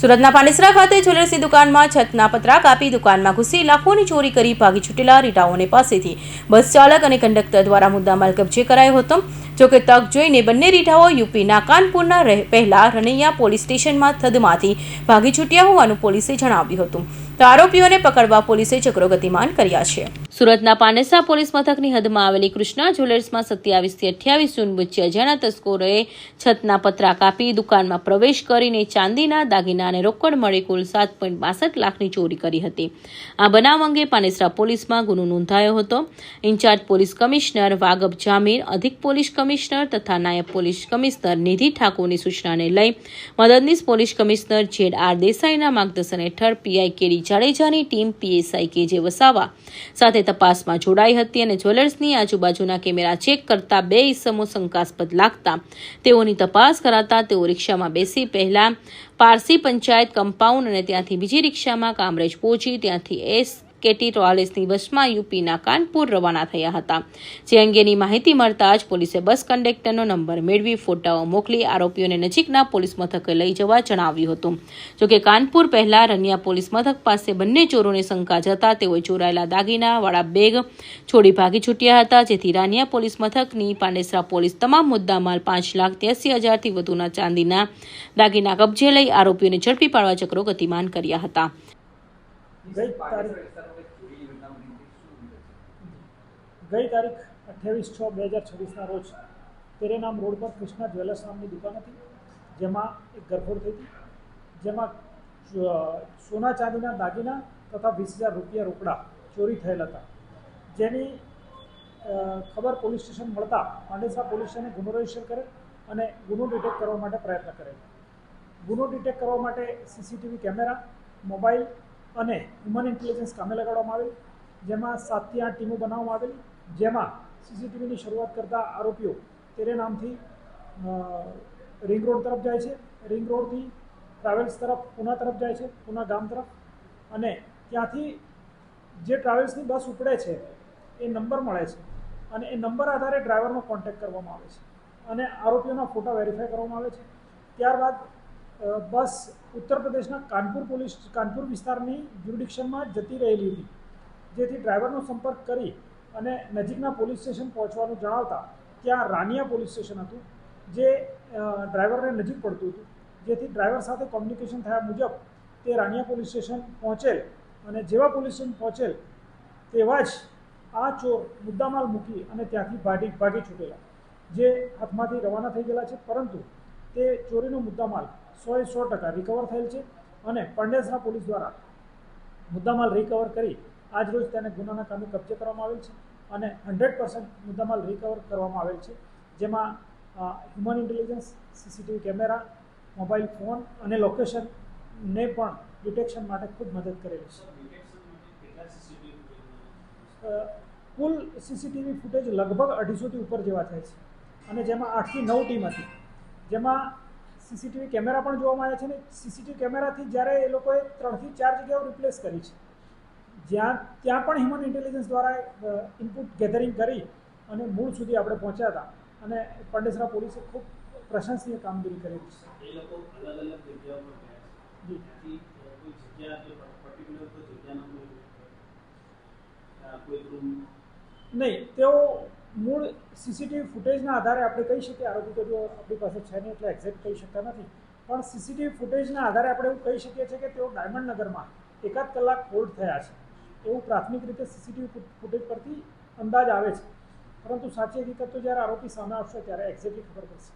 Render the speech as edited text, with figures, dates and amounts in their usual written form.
સુરતના પાનેસરા ખાતે જ્વેલર્સની દુકાનમાં છતના પતરા કાપી દુકાનમાં ઘૂસી લાખોની ચોરી કરી ભાગી છૂટેલા રીઢાઓને પાસેથી બસ ચાલક અને કંડક્ટર દ્વારા મુદ્દામાલ કબજે કરાયો હતો। જોકે તક જોઈને બંને રીઢાઓ યુપીના કાનપુરના પહેલા રનૈયા પોલીસ સ્ટેશનમાં થદમાંથી ભાગી છૂટ્યા હોવાનું પોલીસે જણાવ્યું હતું। તો આરોપીઓને પકડવા પોલીસે ચક્રો ગતિમાન કર્યા છે। સુરતના પાનેસરા પોલીસ મથકની હદમાં આવેલી કૃષ્ણા જ્વેલર્સમાં 27 થી 28 જૂન વચ્ચે અજાણ્યા તસ્કરોએ છતના પતરા કાપી દુકાનમાં પ્રવેશ કરીને ચાંદીના દાગીના અને રોકડ મળી કુલ 7.62 લાખની ચોરી કરી હતી। આ બનાવ અંગે પાનેસરા પોલીસમાં ગુનો નોંધાયો હતો। ઇન્ચાર્જ પોલીસ કમિશનર વાગબ જામીર, અધિક પોલીસ કમિશનર તથા નાયબ પોલીસ કમિશનર નિધિ ઠાકોરની સૂચનાને લઈ મદદનીશ પોલીસ કમિશનર ZR દેસાઈના માર્ગદર્શન હેઠળ પીઆઈ કેડી જાડેજાની ટીમ પીએસઆઈ કેજે વસાવા સાથે તપાસમાં જોડાઈ હતી અને જ્વેલર્સની આજુબાજુના કેમેરા ચેક કરતા 2 ઇસમો શંકાસ્પદ લાગતા તેઓની તપાસ કરાતા તેઓ રિક્ષામાં બેસી પહેલા પારસી પંચાયત કમ્પાઉન્ડ અને ત્યાંથી બીજી રિક્ષામાં કામરેજ પહોંચી ત્યાંથી એસકેટી ટ્રાવેલ્સની બસમાં યુપીના કાનપુર રવાના થયા હતા। જે અંગેની માહિતી મળતા જ પોલીસે બસ કંડક્ટરનો નંબર મેળવી ફોટાઓ મોકલી આરોપીઓને નજીકના પોલીસ મથકે લઈ જવા જણાવ્યું હતું। જોકે કાનપુર પહેલા રનિયા પોલીસ મથક પાસે બંને ચોરોને શંકા જતા તેઓએ ચોરાયેલા દાગીના વાળા બેગ છોડી ભાગી છૂટ્યા હતા। જેથી રાનિયા પોલીસ મથકની પાનેસરા પોલીસ તમામ મુદ્દામાલ 5,83,000 થી વધુના ચાંદીના દાગીના કબજે લઈ આરોપીઓને ઝડપી પાડવા ચક્રો ગતિમાન કર્યા હતા। गई तारीख 28/6/2026 रोज तेरे नाम रोड पर कृष्णा ज्वेलर्स नामनी दुकान थी जेमा एक गरफोड़ थी जेमा सोना चांदीना दागीना तथा 20,000 रुपया रोकड़ा चोरी थयेला था। जेनी खबर पोलीस स्टेशन मळता पांडेसरा पोलीस स्टेशने गुनो रजिस्टर करे અને ગુનો ડિટેક્ટ કરવા માટે પ્રયત્ન કરેલો। ગુનો ડિટેક્ટ કરવા માટે સીસીટીવી કેમેરા, મોબાઈલ અને હ્યુમન ઇન્ટેલિજન્સ કામે લગાડવામાં આવેલ, જેમાં 7 થી 8 ટીમો બનાવવામાં આવેલી, જેમાં સીસીટીવીની શરૂઆત કરતા આરોપીઓ તેરે નામથી રિંગ રોડ તરફ જાય છે, રિંગ રોડથી ટ્રાવેલ્સ તરફ પૂના તરફ જાય છે, પૂના ગામ તરફ, અને ત્યાંથી જે ટ્રાવેલ્સની બસ ઉપડે છે એ નંબર મળે છે અને એ નંબર આધારે ડ્રાઈવરનો કોન્ટેક્ટ કરવામાં આવે છે અને આરોપીઓના ફોટા વેરીફાઈ કરવામાં આવે છે। ત્યારબાદ બસ ઉત્તર પ્રદેશના કાનપુર વિસ્તારની જ્યુરિડિક્શનમાં જતી રહેલી હતી, જેથી ડ્રાઈવરનો સંપર્ક કરી અને નજીકના પોલીસ સ્ટેશન પહોંચવાનું જણાવતા ત્યાં રાનિયા પોલીસ સ્ટેશન હતું જે ડ્રાઈવરને નજીક પડતું હતું, જેથી ડ્રાઈવર સાથે કોમ્યુનિકેશન થયા મુજબ તે રાનિયા પોલીસ સ્ટેશન પહોંચેલ અને જેવા પોલીસ સ્ટેશન પહોંચેલ તેવા જ આ ચોર મુદ્દામાલ મૂકી અને ત્યાંથી ભાગી છૂટેલા, જે હાથમાંથી રવાના થઈ ગયેલા છે। પરંતુ તે ચોરીનો મુદ્દામાલ 100% રિકવર થયેલ છે અને પાંડેસરા પોલીસ દ્વારા મુદ્દામાલ રિકવર કરી આજ રોજ તેને ગુનાના કામે કબજે કરવામાં આવેલ છે અને 100% મુદ્દામાલ રિકવર કરવામાં આવેલ છે, જેમાં human intelligence, CCTV camera, mobile phone અને લોકેશનને પણ ડિટેક્શન માટે ખૂબ મદદ કરેલી છે। કુલ સીસીટીવી ફૂટેજ લગભગ 250 થી ઉપર જેવા થાય છે અને જેમાં 8 થી 9 ટીમ હતી, જેમાં સીસીટીવી કેમેરા પણ જોવામાં આવ્યા છે અને સીસીટીવી કેમેરાથી જ્યારે એ લોકોએ 3 થી 4 જગ્યાઓ રિપ્લેસ કરી છે, ત્યાં પણ હ્યુમન ઇન્ટેલિજન્સ દ્વારા ઇનપુટ ગેધરિંગ કરી અને મૂળ સુધી આપણે પહોંચ્યા હતા અને પાંડેસરા પોલીસે ખૂબ પ્રશંસનીય કામગીરી કરેલી છે। નહીં, તેઓ મૂળ સીસીટીવી ફૂટેજના આધારે આપણે કહી શકીએ, આરોપી તો જો આપણી પાસે છે નહીં એટલે એક્ઝેક્ટ કહી શકતા નથી, પણ સીસીટીવી ફૂટેજના આધારે આપણે એવું કહી શકીએ છીએ કે તેઓ ડાયમંડ નગરમાં 1 કલાક હોલ્ડ થયા છે એવું પ્રાથમિક રીતે સીસીટીવી ફૂટેજ પરથી અંદાજ આવે છે, પરંતુ સાચી હકીકત તો જ્યારે આરોપી સામે આવશે ત્યારે એક્ઝેક્ટલી ખબર પડશે।